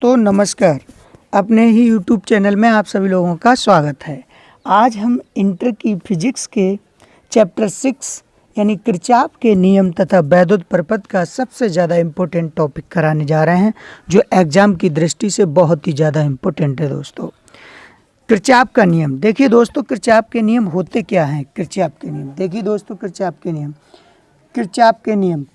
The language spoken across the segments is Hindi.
तो नमस्कार। अपने ही यूट्यूब चैनल में आप सभी लोगों का स्वागत है। आज हम इंटर की फिजिक्स के चैप्टर 6 यानी किरचॉफ के नियम तथा वैद्युत प्रपथ का सबसे ज़्यादा इम्पोर्टेंट टॉपिक कराने जा रहे हैं, जो एग्ज़ाम की दृष्टि से बहुत ही ज़्यादा इम्पोर्टेंट है दोस्तों। किरचॉफ का नियम देखिए दोस्तों, किरचॉफ के नियम होते क्या हैं। किरचॉफ के नियम देखिए दोस्तों, किरचॉफ के नियम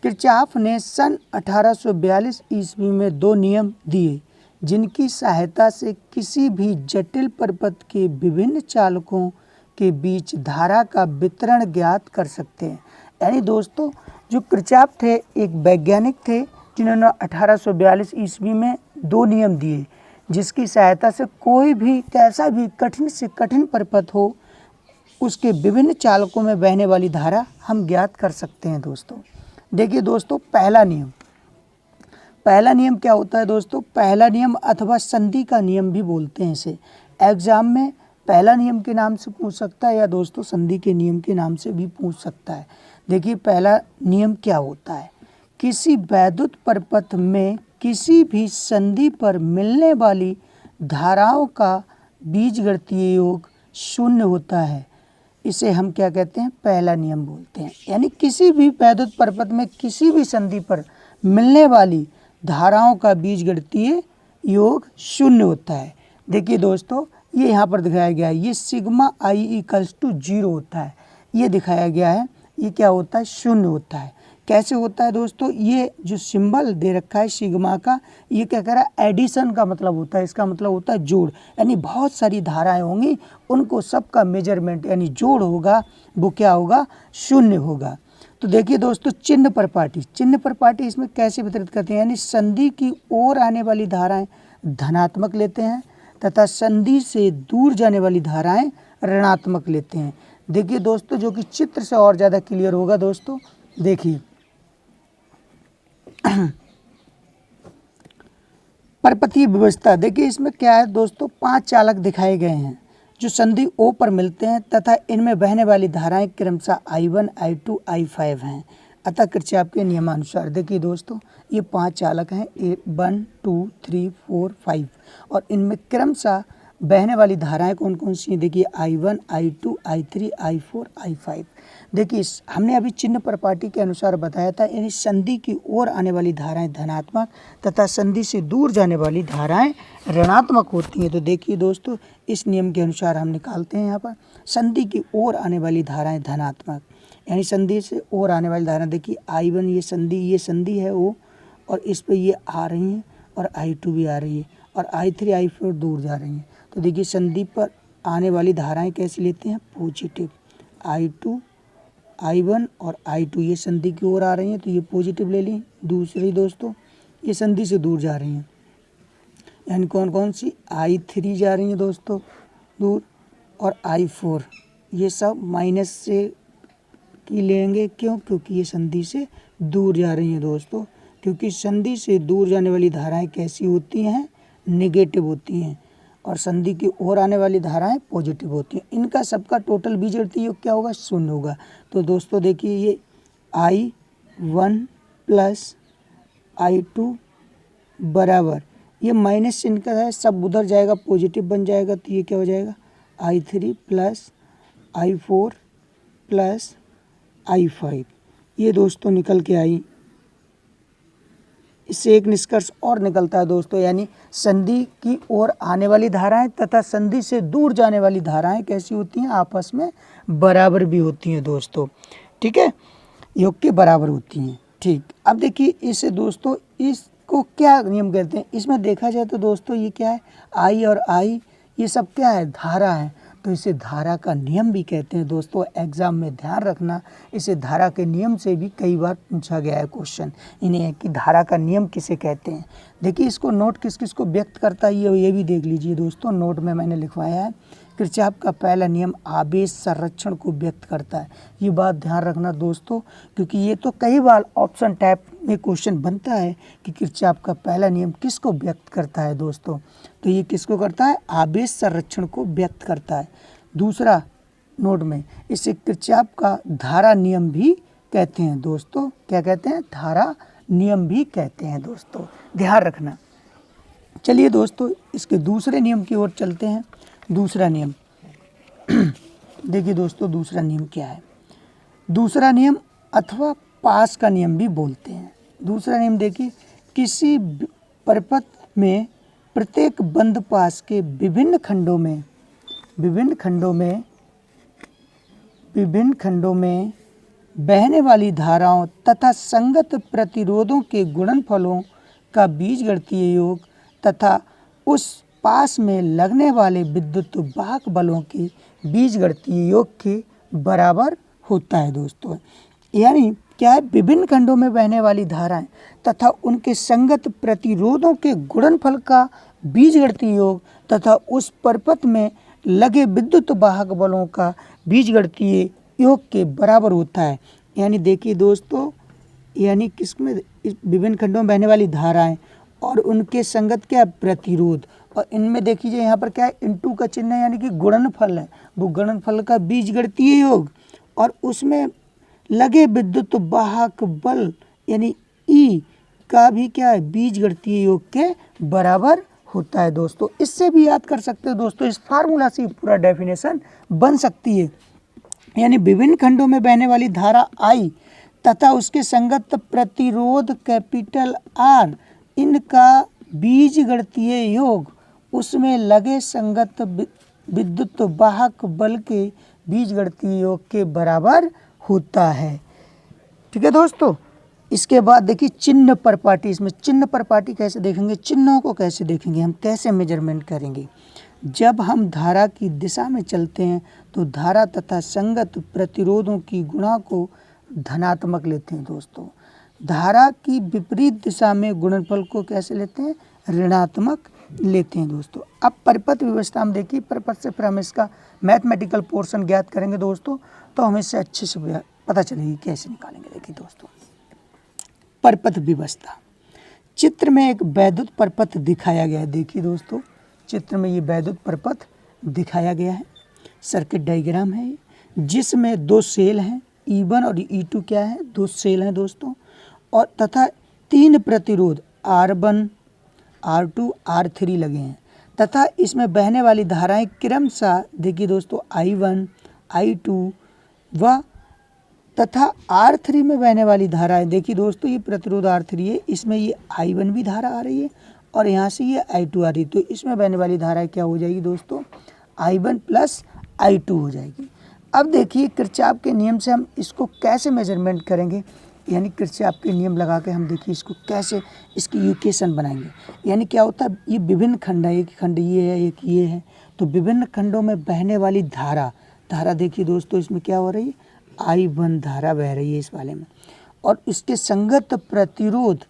किरचॉफ ने सन 1842 ईस्वी में दो नियम दिए, जिनकी सहायता से किसी भी जटिल प्रपथ के विभिन्न चालकों के बीच धारा का वितरण ज्ञात कर सकते हैं। यानी दोस्तों, जो किरचॉफ थे एक वैज्ञानिक थे, जिन्होंने 1842 ईस्वी में दो नियम दिए, जिसकी सहायता से कोई भी कैसा भी कठिन से कठिन प्रपथ हो, उसके विभिन्न चालकों में बहने वाली धारा हम ज्ञात कर सकते हैं दोस्तों। देखिए दोस्तों, पहला नियम क्या होता है दोस्तों। पहला नियम अथवा संधि का नियम भी बोलते हैं इसे। एग्जाम में पहला नियम के नाम से पूछ सकता है या दोस्तों संधि के नियम के नाम से भी पूछ सकता है। देखिए पहला नियम क्या होता है। किसी वैद्युत प्रपथ में किसी भी संधि पर मिलने वाली धाराओं का बीजगणितीय योग शून्य होता है। इसे हम क्या कहते हैं, पहला नियम बोलते हैं। यानी किसी भी वैद्युत प्रपथ में किसी भी संधि पर मिलने वाली धाराओं का बीजगणितीय योग शून्य होता है। देखिए दोस्तों, ये यहाँ पर दिखाया गया है, ये सिग्मा आई इक्वल्स टू 0 होता है, ये दिखाया गया है। ये क्या होता है, शून्य होता है। कैसे होता है दोस्तों, ये जो सिंबल दे रखा है सिग्मा का, ये क्या कह रहा है, एडिशन का मतलब होता है। इसका मतलब होता है जोड़। यानी बहुत सारी धाराएं होंगी, उनको सबका मेजरमेंट यानी जोड़ होगा, वो क्या होगा, शून्य होगा। तो देखिए दोस्तों, चिन्ह प्रपाटी इसमें कैसे वितरित करते हैं। यानी संधि की ओर आने वाली धाराएं धनात्मक लेते हैं तथा संधि से दूर जाने वाली धाराएं ऋणात्मक लेते हैं। देखिए दोस्तों, जो कि चित्र से और ज़्यादा क्लियर होगा दोस्तों। देखिए परपथीय व्यवस्था, देखिए इसमें क्या है दोस्तों, 5 चालक दिखाए गए हैं जो संधि O पर मिलते हैं तथा इनमें बहने वाली धाराएं क्रमशः I1, I2, I5 हैं। अतः किरचॉफ के नियमानुसार देखिए दोस्तों, ये 5 चालक हैं, 1, 2, 3, 4, 5, और इनमें क्रमशः बहने वाली धाराएं कौन कौन सी हैं। देखिए I1, I2, I3, I4, I5। देखिए हमने अभी चिन्ह प्रपाटी के अनुसार बताया था, यानी संधि की ओर आने वाली धाराएं धनात्मक तथा संधि से दूर जाने वाली धाराएं ऋणात्मक होती हैं। तो देखिए दोस्तों, इस नियम के अनुसार हम निकालते हैं यहाँ पर संधि की ओर आने वाली धाराएं धनात्मक, यानी संधि से ओर आने वाली धाराएं। देखिए I1 ये संधि है वो, और इस पर ये आ रही हैं, और I2 भी आ रही है, और I3, I4 दूर जा रही हैं। तो देखिए संधि पर आने वाली धाराएं कैसे लेते हैं, पॉजिटिव। I2, I1 और I2 ये संधि की ओर आ रही हैं, तो ये पॉजिटिव ले ली। दूसरी दोस्तों, ये संधि से दूर जा रही हैं, यानी कौन कौन सी, I3 जा रही हैं दोस्तों दूर, और I4 ये सब माइनस से की लेंगे। क्यों, क्योंकि ये संधि से दूर जा रही हैं दोस्तों। क्योंकि संधि से दूर जाने वाली धाराएं कैसी होती हैं, नेगेटिव होती हैं, और संधि की ओर आने वाली धाराएं पॉजिटिव होती हैं। इनका सबका टोटल बीजगणितीय योग क्या होगा, शून्य होगा। तो दोस्तों देखिए, ये I1 प्लस I2 बराबर, ये माइनस चिन्ह का है, सब उधर जाएगा, पॉजिटिव बन जाएगा। तो ये क्या हो जाएगा, I3 plus I4 plus I5। ये दोस्तों निकल के आई। इससे एक निष्कर्ष और निकलता है दोस्तों, यानी संधि की ओर आने वाली धाराएं तथा संधि से दूर जाने वाली धाराएं कैसी होती हैं, आपस में बराबर भी होती हैं दोस्तों। ठीक है, योग के बराबर होती हैं। ठीक, अब देखिए इसे दोस्तों, इसको क्या नियम कहते हैं। इसमें देखा जाए तो दोस्तों ये क्या है, I और I ये सब क्या है, धारा है। तो इसे धारा का नियम भी कहते हैं दोस्तों। एग्जाम में ध्यान रखना, इसे धारा के नियम से भी कई बार पूछा गया है क्वेश्चन इन्हें, कि धारा का नियम किसे कहते हैं। देखिए इसको नोट किस किस को व्यक्त करता है, ये भी देख लीजिए दोस्तों। नोट में मैंने लिखवाया है, किरचॉफ का पहला नियम आवेश संरक्षण को व्यक्त करता है। ये बात ध्यान रखना दोस्तों, क्योंकि ये तो कई बार ऑप्शन टाइप में क्वेश्चन बनता है कि किरचॉफ का पहला नियम किसको व्यक्त करता है दोस्तों। तो ये किसको करता है, आवेश संरक्षण को व्यक्त करता है। दूसरा नोट में, इसे किरचॉफ का धारा नियम भी कहते हैं दोस्तों। क्या कहते हैं, धारा नियम भी कहते हैं दोस्तों, ध्यान रखना। चलिए दोस्तों इसके दूसरे नियम की ओर चलते हैं। दूसरा नियम देखिए दोस्तों, दूसरा नियम क्या है? दूसरा नियम अथवा पास का नियम भी बोलते हैं। दूसरा नियम देखिए, किसी परिपथ में प्रत्येक बंद पास के विभिन्न खंडों में बहने वाली धाराओं तथा संगत प्रतिरोधों के गुणनफलों का बीजगणितीय योग तथा उस पास में लगने वाले विद्युत वाहक बलों के बीजगणितीय योग के बराबर होता है दोस्तों। यानी क्या है? विभिन्न खंडों में बहने वाली धाराएं तथा उनके संगत प्रतिरोधों के गुणनफल का बीजगणितीय योग तथा उस परिपथ में लगे विद्युत वाहक बलों का बीजगणितीय योग के बराबर होता है। यानी देखिए दोस्तों, यानी किसमें? इस विभिन्न खंडों में बहने वाली धाराएं और उनके संगत क्या? प्रतिरोध। और इनमें देखिए यहाँ पर क्या है? इनटू का चिन्ह है, यानी कि गुणनफल है। वो गुणनफल का बीजगणितीय योग और उसमें लगे विद्युत वाहक बल यानी ई का भी क्या है? बीजगणितीय योग के बराबर होता है दोस्तों। इससे भी याद कर सकते हो दोस्तों, इस फार्मूला से पूरा डेफिनेशन बन सकती है। यानी विभिन्न खंडों में बहने वाली धारा आई तथा उसके संगत प्रतिरोध कैपिटल आर, इनका बीजगणितीय योग उसमें लगे संगत विद्युत वाहक बल के बीजगणितीय योग के बराबर होता है। ठीक है दोस्तों। इसके बाद देखिए चिन्ह परपाटी। इसमें चिन्ह परपाटी कैसे देखेंगे? चिन्हों को कैसे देखेंगे? हम कैसे मेजरमेंट करेंगे? जब हम धारा की दिशा में चलते हैं तो धारा तथा संगत प्रतिरोधों की गुणा को धनात्मक लेते हैं दोस्तों। धारा की विपरीत दिशा में गुणनफल को कैसे लेते हैं? ऋणात्मक लेते हैं दोस्तों। अब परिपथ व्यवस्था में देखिए, परिपथ से फिर हम इसका मैथमेटिकल पोर्शन ज्ञात करेंगे दोस्तों, तो हमें इससे अच्छे से पता चलेगी कैसे निकालेंगे। देखिए दोस्तों, परिपथ व्यवस्था। चित्र में एक वैद्युत परिपथ दिखाया गया है। देखिए दोस्तों, चित्र में ये वैद्युत परिपथ दिखाया गया है। सर्किट डायग्राम है जिसमें दो सेल हैं, E1 और E2 क्या है? दो सेल हैं दोस्तों। और तथा तीन प्रतिरोध R1, R2, R3 लगे हैं तथा इसमें बहने वाली धाराएं क्रमशः देखिए दोस्तों I1, I2 व तथा R3 में बहने वाली धाराएं देखिए दोस्तों, ये प्रतिरोध R3 है, इसमें ये I1 भी धारा आ रही है और यहाँ से ये I2 आ रही है। तो इसमें बहने वाली धारा क्या हो जाएगी दोस्तों? I1 प्लस I2 हो जाएगी। अब देखिए किरचॉफ के नियम से हम इसको कैसे मेजरमेंट करेंगे, यानी किरचॉफ के नियम लगा के हम देखिए इसको कैसे इसकी इक्वेशन बनाएंगे। यानी क्या होता है? ये विभिन्न खंड है, एक खंड ये है, एक ये है। तो विभिन्न खंडों में बहने वाली धारा देखिए दोस्तों, इसमें क्या हो रही है? I1 धारा बह रही है इस वाले में। और इसके संगत प्रतिरोध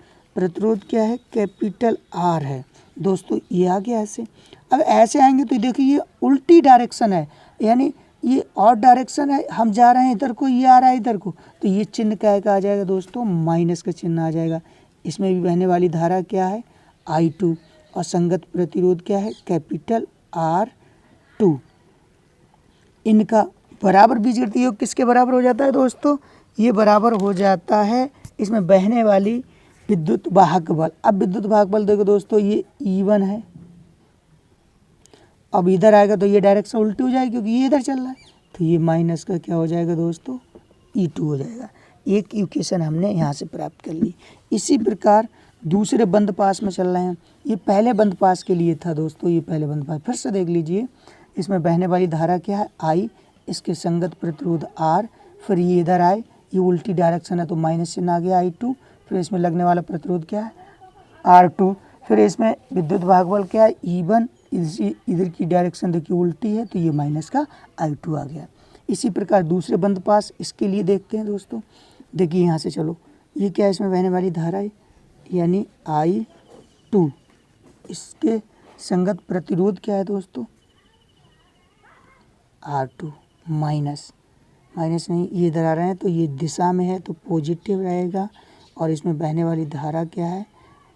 क्या है? कैपिटल R है दोस्तों। ये आ गया ऐसे। अब ऐसे आएंगे तो देखिए ये उल्टी डायरेक्शन है, यानी ये और डायरेक्शन है, हम जा रहे हैं इधर को, ये आ रहा है इधर को। तो ये चिन्ह क्या का आ जाएगा दोस्तों? माइनस का चिन्ह आ जाएगा। इसमें भी बहने वाली धारा क्या है? I2 और संगत प्रतिरोध क्या है? Capital R2। इनका बराबर बीजगणितीय योग किसके बराबर हो जाता है दोस्तों? ये बराबर हो जाता है इसमें बहने वाली विद्युत वाहक बल। अब विद्युत वाहक बल देखो दोस्तों, ये E1 है, अब इधर आएगा तो ये डायरेक्शन उल्टी हो जाएगी क्योंकि ये इधर चल रहा है। तो ये माइनस का क्या हो जाएगा दोस्तों? E2 हो जाएगा। एक इक्वेशन हमने यहाँ से प्राप्त कर ली। इसी प्रकार दूसरे बंद पास में चल रहे हैं। ये पहले बंद पास के लिए था दोस्तों, ये पहले बंद पास। फिर से देख लीजिए, इसमें बहने वाली धारा क्या है? I, इसके संगत प्रतिरोध R, फिर ये इधर आए, ये उल्टी डायरेक्शन है तो माइनस चिन्ह आ गया I2, फिर इसमें लगने वाला प्रतिरोध क्या है? R2, फिर इसमें विद्युत वाहक बल क्या है? E1, इधर की डायरेक्शन देखिए उल्टी है तो ये माइनस का I2 आ गया। इसी प्रकार दूसरे बंद पास इसके लिए देखते हैं दोस्तों। देखिए यहाँ से चलो, ये क्या है? इसमें बहने वाली धारा है यानी I2, इसके संगत प्रतिरोध क्या है दोस्तों? R2 माइनस नहीं, ये इधर आ रहे हैं तो ये दिशा में है तो पॉजिटिव रहेगा। और इसमें बहने वाली धारा क्या है?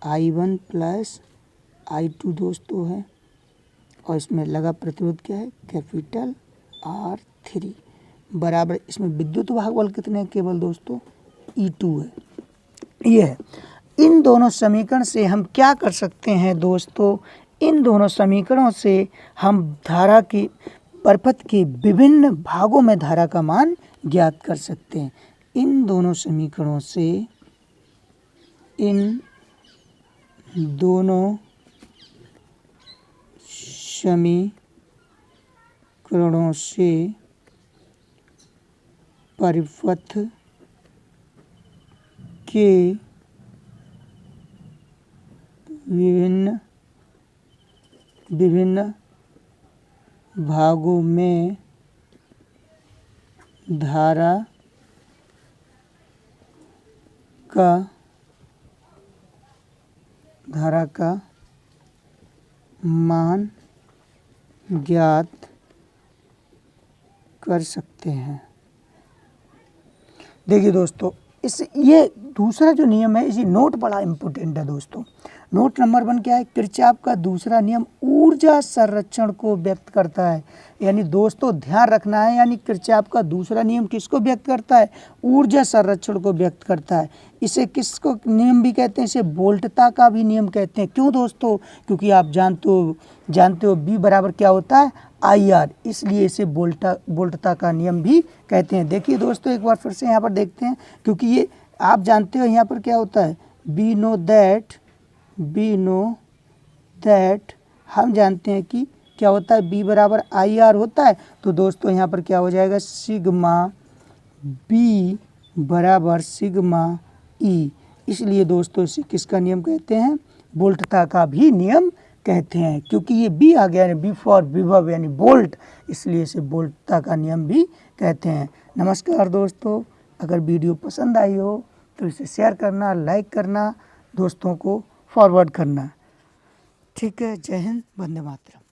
I1 प्लस I2 दोस्तों है। और इसमें लगा प्रतिरोध क्या है? कैपिटल R3 बराबर। इसमें विद्युत वाहक बल कितने? केवल दोस्तों E2 है, ये है। इन दोनों समीकरण से हम क्या कर सकते हैं दोस्तों, इन दोनों समीकरणों से हम धारा की परिपथ के विभिन्न भागों में धारा का मान ज्ञात कर सकते हैं। इन दोनों समीकरणों से, इन दोनों समीकरणों से परिपथ के विभिन्न भागों में धारा का मान ज्ञात कर सकते हैं। देखिए दोस्तों, ये दूसरा जो नियम है, इसी नोट बड़ा इम्पोर्टेंट है दोस्तों। नोट नंबर 1 क्या है, किरचॉफ का दूसरा नियम ऊर्जा संरक्षण को व्यक्त करता है। यानी दोस्तों ध्यान रखना है, यानी किरचॉफ का दूसरा नियम किसको व्यक्त करता है, ऊर्जा संरक्षण को व्यक्त करता है। इसे किसको नियम भी कहते हैं, इसे वोल्टता का भी नियम कहते हैं। क्यों दोस्तों, क्योंकि आप जानते हो बी बराबर क्या होता है, IR, इसलिए इसे वोल्टता का नियम भी कहते हैं। देखिए दोस्तों, एक बार फिर से यहाँ पर देखते हैं, क्योंकि ये आप जानते हो यहाँ पर क्या होता है, वी नो दैट हम जानते हैं कि क्या होता है, B बराबर IR होता है। तो दोस्तों यहाँ पर क्या हो जाएगा, सिग्मा B बराबर सिग्मा E, इसलिए दोस्तों इसे किसका नियम कहते हैं, वोल्टता का भी नियम कहते हैं। क्योंकि ये B आ गया, B फॉर विभव यानी वोल्ट, इसलिए इसे वोल्टता का नियम भी कहते हैं। नमस्कार दोस्तों, अगर वीडियो पसंद आई हो तो इसे शेयर करना, लाइक करना, दोस्तों को फॉरवर्ड करना। ठीक है, जय हिंद, वंदे मातरम।